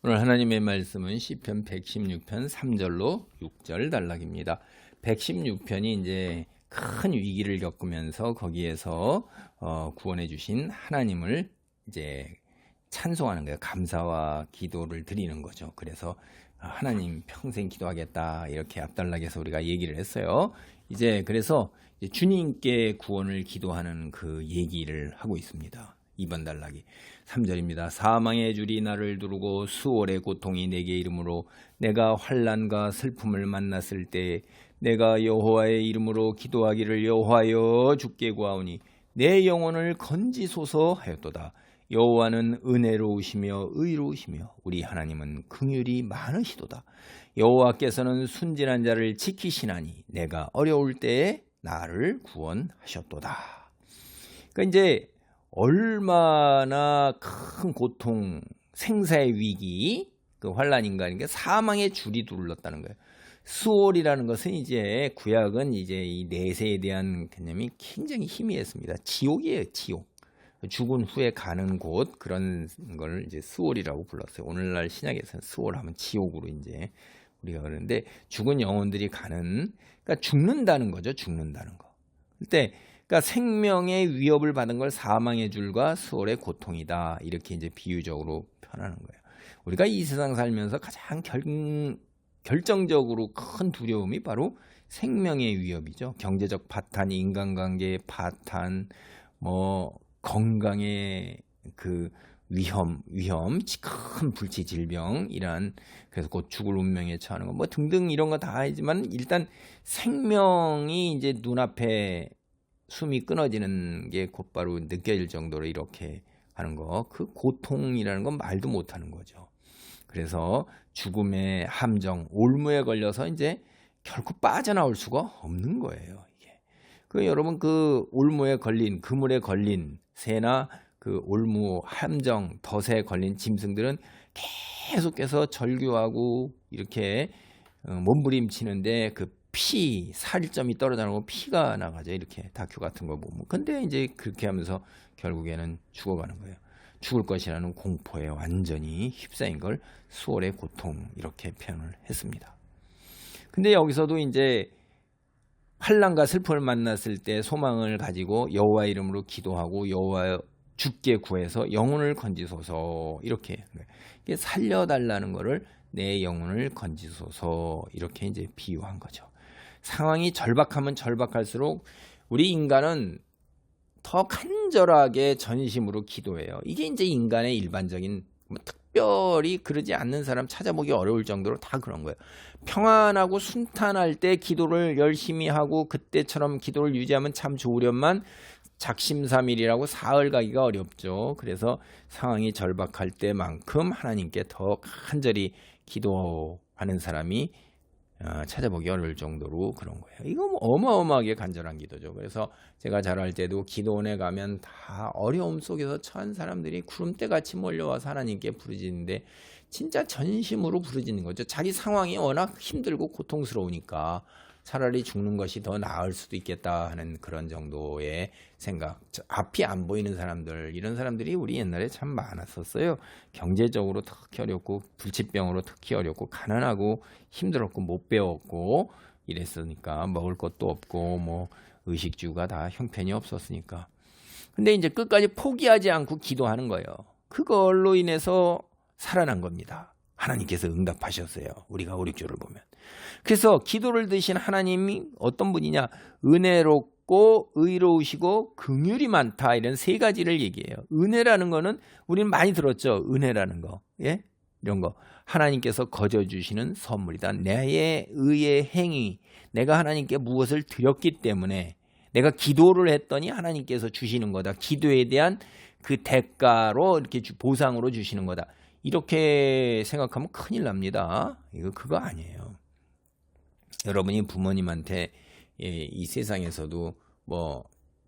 오늘 하나님의 말씀은 시편 116편 3절로 6절 단락입니다. 116편이 이제 큰 위기를 겪으면서 거기에서 구원해 주신 하나님을 이제 찬송하는 거예요. 감사와 기도를 드리는 거죠. 그래서 하나님 평생 기도하겠다 이렇게 앞단락에서 우리가 얘기를 했어요. 이제 그래서 주님께 구원을 기도하는 그 얘기를 하고 있습니다. 이번 단락이 3절입니다. 사망의 줄이 나를 두르고 수월의 고통이 내게 이름으로 내가 환난과 슬픔을 만났을 때 내가 여호와의 이름으로 기도하기를 여호와여 주께 구하오니 내 영혼을 건지소서 하였도다. 여호와는 은혜로우시며 의로우시며 우리 하나님은 긍휼이 많으시도다. 여호와께서는 순진한 자를 지키시나니 내가 어려울 때에 나를 구원하셨도다. 그러니까 이제 얼마나 큰 고통, 생사의 위기, 그 환난인가, 그러니까 사망의 줄이 둘렀다는 거예요. 수월이라는 것은 이제 구약은 이제 이 내세에 대한 개념이 굉장히 희미했습니다. 지옥이에요, 지옥. 죽은 후에 가는 곳, 그런 걸 이제 수월이라고 불렀어요. 오늘날 신약에서는 수월하면 지옥으로 이제 우리가 그러는데 죽은 영혼들이 가는, 그러니까 죽는다는 거죠, 죽는다는 거. 그러니까 생명의 위협을 받은 걸 사망의 줄과 수월의 고통이다. 이렇게 이제 비유적으로 표현하는 거예요. 우리가 이 세상 살면서 가장 결정적으로 큰 두려움이 바로 생명의 위협이죠. 경제적 파탄, 인간관계의 파탄, 건강의 그 위험, 큰 불치 질병, 그래서 곧 죽을 운명에 처하는 거, 등등 이런 거 다 하지만 일단 생명이 이제 눈앞에 숨이 끊어지는 게 곧바로 느껴질 정도로 이렇게 하는 거, 그 고통이라는 건 말도 못하는 거죠. 그래서 죽음의 함정, 올무에 걸려서 이제 결코 빠져나올 수가 없는 거예요. 이게. 여러분 그 올무에 걸린, 그물에 걸린 새나 그 올무, 함정, 덫에 걸린 짐승들은 계속해서 절규하고 이렇게 몸부림치는데 그 살점이 떨어져나가고 피가 나가죠. 이렇게 다큐 같은 거 보면. 근데 이제 그렇게 하면서 결국에는 죽어가는 거예요. 죽을 것이라는 공포에 완전히 휩싸인 걸 수월의 고통 이렇게 표현을 했습니다. 근데 여기서도 이제 환난과 슬픔을 만났을 때 소망을 가지고 여호와 이름으로 기도하고 여호와 주께 구해서 영혼을 건지소서 이렇게 살려달라는 거를 내 영혼을 건지소서 이렇게 이제 비유한 거죠. 상황이 절박하면 절박할수록 우리 인간은 더 간절하게 전심으로 기도해요. 이게 이제 인간의 일반적인, 특별히 그러지 않는 사람 찾아보기 어려울 정도로 다 그런 거예요. 평안하고 순탄할 때 기도를 열심히 하고 그때처럼 기도를 유지하면 참 좋으련만 작심삼일이라고 사흘 가기가 어렵죠. 그래서 상황이 절박할 때만큼 하나님께 더 간절히 기도하는 사람이 찾아보기 어려울 정도로 그런 거예요. 이거 어마어마하게 간절한 기도죠. 그래서 제가 자랄 때도 기도원에 가면 다 어려움 속에서 처한 사람들이 구름대같이 몰려와서 하나님께 부르짖는데 진짜 전심으로 부르짖는 거죠. 자기 상황이 워낙 힘들고 고통스러우니까 차라리 죽는 것이 더 나을 수도 있겠다 하는 그런 정도의 생각. 앞이 안 보이는 사람들, 이런 사람들이 우리 옛날에 참 많았었어요. 경제적으로 특히 어렵고 불치병으로 특히 어렵고 가난하고 힘들었고 못 배웠고 이랬으니까 먹을 것도 없고 의식주가 다 형편이 없었으니까. 근데 이제 끝까지 포기하지 않고 기도하는 거예요. 그걸로 인해서 살아난 겁니다. 하나님께서 응답하셨어요. 우리가 5, 6절을 보면. 그래서 기도를 드신 하나님이 어떤 분이냐? 은혜롭고 의로우시고 긍휼이 많다. 이런 세 가지를 얘기해요. 은혜라는 거는 우리는 많이 들었죠. 은혜라는 거. 예? 이런 거. 하나님께서 거저 주시는 선물이다. 내 의의 행위. 내가 하나님께 무엇을 드렸기 때문에 내가 기도를 했더니 하나님께서 주시는 거다. 기도에 대한 그 대가로 이렇게 보상으로 주시는 거다. 이렇게 생각하면 큰일 납니다. 그거 아니에요. 여러분이 부모님한테 이 세상에서도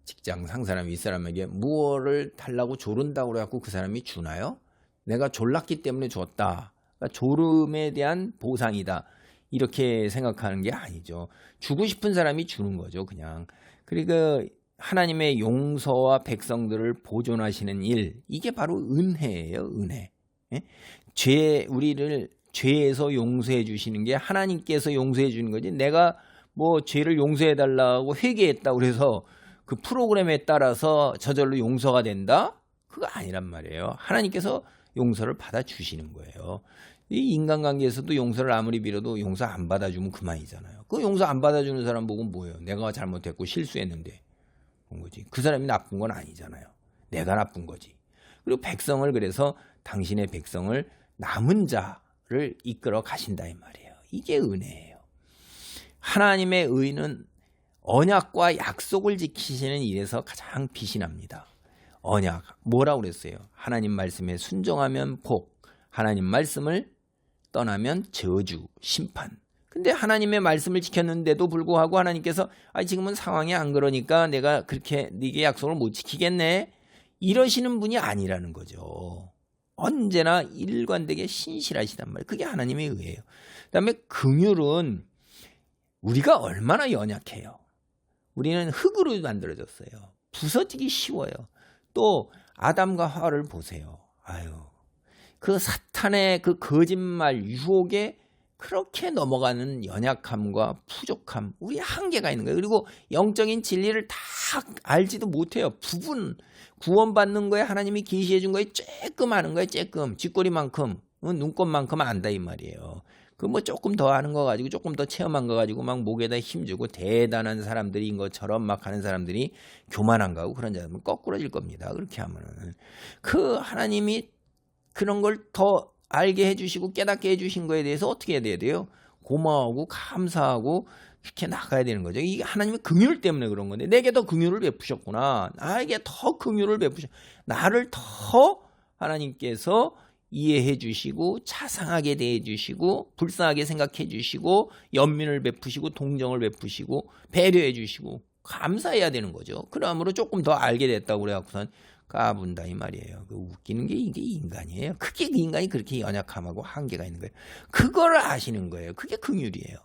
직장 상사나 윗사람에게 무엇을 달라고 조른다고 그래갖고 그 사람이 주나요? 내가 졸랐기 때문에 줬다. 그러니까 졸음에 대한 보상이다. 이렇게 생각하는 게 아니죠. 주고 싶은 사람이 주는 거죠, 그냥. 그러니까 하나님의 용서와 백성들을 보존하시는 일, 이게 바로 은혜예요, 은혜. 예? 우리를 죄에서 용서해 주시는 게 하나님께서 용서해 주는 거지. 내가 뭐 죄를 용서해 달라고 회개했다 그래서 그 프로그램에 따라서 저절로 용서가 된다? 그거 아니란 말이에요. 하나님께서 용서를 받아 주시는 거예요. 이 인간관계에서도 용서를 아무리 빌어도 용서 안 받아주면 그만이잖아요. 그 용서 안 받아주는 사람 보고 뭐예요? 내가 잘못했고 실수했는데 그런 거지. 그 사람이 나쁜 건 아니잖아요. 내가 나쁜 거지. 그리고 백성을 그래서 당신의 백성을 남은 자를 이끌어 가신다 이 말이에요. 이게 은혜예요. 하나님의 의는 언약과 약속을 지키시는 일에서 가장 빛이 납니다. 언약 뭐라고 그랬어요? 하나님 말씀에 순종하면 복, 하나님 말씀을 떠나면 저주, 심판. 근데 하나님의 말씀을 지켰는데도 불구하고 하나님께서 지금은 상황이 안 그러니까 내가 그렇게 네게 약속을 못 지키겠네 이러시는 분이 아니라는 거죠. 언제나 일관되게 신실하시단 말이에요. 그게 하나님의 의예요. 그다음에 긍휼은 우리가 얼마나 연약해요. 우리는 흙으로 만들어졌어요. 부서지기 쉬워요. 또 아담과 하와를 보세요. 그 사탄의 그 거짓말 유혹에 그렇게 넘어가는 연약함과 부족함, 우리 한계가 있는 거예요. 그리고 영적인 진리를 다 알지도 못해요. 구원받는 거에 하나님이 계시해 준 거에 쬐끔 아는 거예요. 쬐끔 쥐꼬리만큼, 눈곱만큼 안다 이 말이에요. 그 뭐 조금 더 아는 거 가지고 조금 더 체험한 거 가지고 막 목에다 힘주고 대단한 사람들인 것처럼 막 하는 사람들이 교만한 거하고 그런 자들은 거꾸러질 겁니다. 그렇게 하면은 그 하나님이 그런 걸 더 알게 해주시고 깨닫게 해주신 거에 대해서 어떻게 해야 돼요? 고마워하고 감사하고 이렇게 나가야 되는 거죠. 이게 하나님의 긍휼 때문에 그런 건데 내게 더 긍휼을 베푸셨구나. 나에게 더 긍휼을 나를 더 하나님께서 이해해 주시고 자상하게 대해 주시고 불쌍하게 생각해 주시고 연민을 베푸시고 동정을 베푸시고 배려해 주시고 감사해야 되는 거죠. 그러므로 조금 더 알게 됐다고 그래갖고선 까분다 이 말이에요. 웃기는 게 이게 인간이에요. 그게 인간이 그렇게 연약함하고 한계가 있는 거예요. 그걸 아시는 거예요. 그게 긍휼이에요.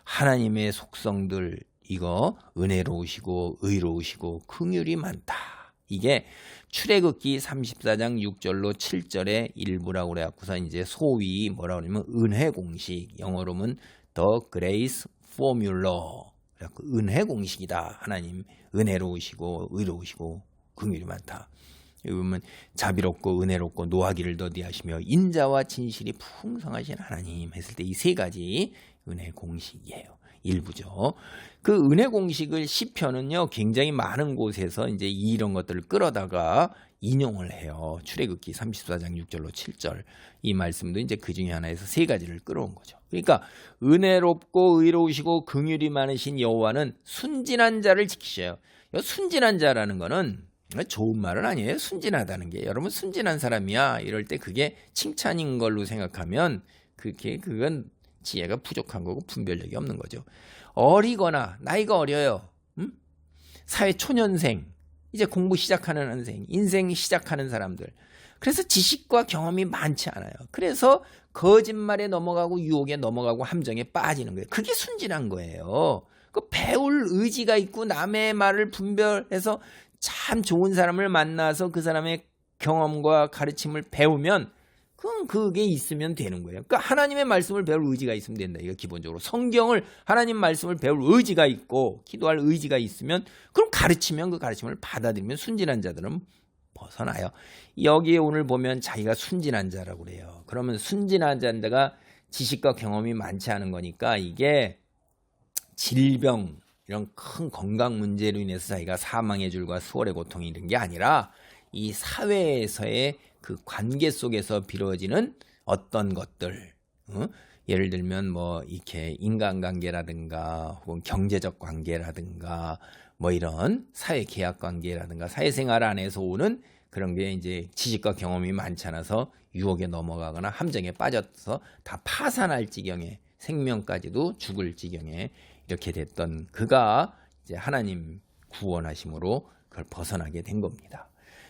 하나님의 속성들 이거 은혜로우시고 의로우시고 긍휼이 많다. 이게 출애굽기 34장 6절로 7절의 일부라고 그래갖고서 이제 소위 뭐라 그러냐면 은혜 공식, 영어로는 The Grace Formula. 그래갖고 은혜 공식이다. 하나님 은혜로우시고 의로우시고 긍휼이 많다. 여기 보면 자비롭고 은혜롭고 노하기를 더디하시며 인자와 진실이 풍성하신 하나님 했을 때 이 세 가지 은혜 공식이에요. 일부죠. 그 은혜 공식을 시편은요 굉장히 많은 곳에서 이제 이런 것들을 끌어다가 인용을 해요. 출애굽기 34장 6절로 7절 이 말씀도 이제 그 중에 하나에서 세 가지를 끌어온 거죠. 그러니까 은혜롭고 의로우시고 긍휼이 많으신 여호와는 순진한 자를 지키셔요. 순진한 자라는 거는 좋은 말은 아니에요. 순진하다는 게 여러분 순진한 사람이야 이럴 때 그게 칭찬인 걸로 생각하면 그건 지혜가 부족한 거고 분별력이 없는 거죠. 어리거나 나이가 어려요. 사회 초년생 이제 공부 시작하는 학생 인생 시작하는 사람들 그래서 지식과 경험이 많지 않아요. 그래서 거짓말에 넘어가고 유혹에 넘어가고 함정에 빠지는 거예요. 그게 순진한 거예요. 그 배울 의지가 있고 남의 말을 분별해서 참 좋은 사람을 만나서 그 사람의 경험과 가르침을 배우면 그건 그게 있으면 되는 거예요. 그러니까 하나님의 말씀을 배울 의지가 있으면 된다. 이거 기본적으로 성경을 하나님 말씀을 배울 의지가 있고 기도할 의지가 있으면 그럼 가르치면 그 가르침을 받아들이면 순진한 자들은 벗어나요. 여기에 오늘 보면 자기가 순진한 자라고 그래요. 그러면 순진한 자가 지식과 경험이 많지 않은 거니까 이게 질병 이런 큰 건강 문제로 인해서 자기가 사망의 줄과 수월의 고통이 이런 게 아니라 이 사회에서의 그 관계 속에서 비루어지는 어떤 것들, 예를 들면 뭐 이렇게 인간관계라든가 혹은 경제적 관계라든가 뭐 이런 사회 계약 관계라든가 사회생활 안에서 오는 그런 게 이제 지식과 경험이 많지 않아서 유혹에 넘어가거나 함정에 빠져서 다 파산할 지경에 생명까지도 죽을 지경에 이렇게 됐던 그가 이제 하나님 구원하심으로 그걸 벗어나게 된 겁니다.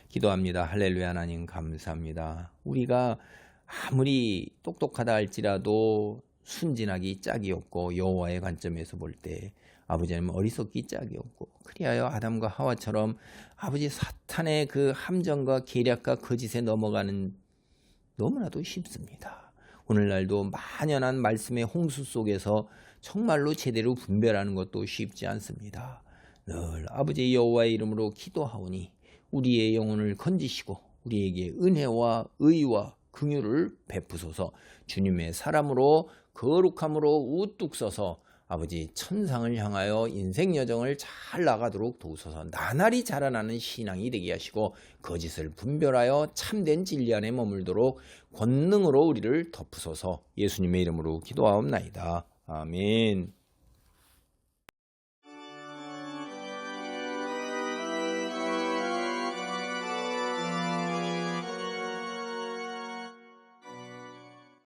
기도합니다. 할렐루야. 하나님 감사합니다. 우리가 아무리 똑똑하다 할지라도 순진하기 짝이 없고 여호와의 관점에서 볼 때 아버지 하나님 어리석기 짝이 없고 그리하여 아담과 하와처럼 아버지 사탄의 그 함정과 계략과 거짓에 넘어가는 너무나도 쉽습니다. 오늘날도 만연한 말씀의 홍수 속에서 정말로 제대로 분별하는 것도 쉽지 않습니다. 늘 아버지 여호와의 이름으로 기도하오니 우리의 영혼을 건지시고 우리에게 은혜와 의와 긍휼을 베푸소서. 주님의 사람으로 거룩함으로 우뚝 서서 아버지 천상을 향하여 인생 여정을 잘 나가도록 도우소서. 나날이 자라나는 신앙이 되게 하시고 거짓을 분별하여 참된 진리 안에 머물도록 권능으로 우리를 덮으소서. 예수님의 이름으로 기도하옵나이다. 아멘.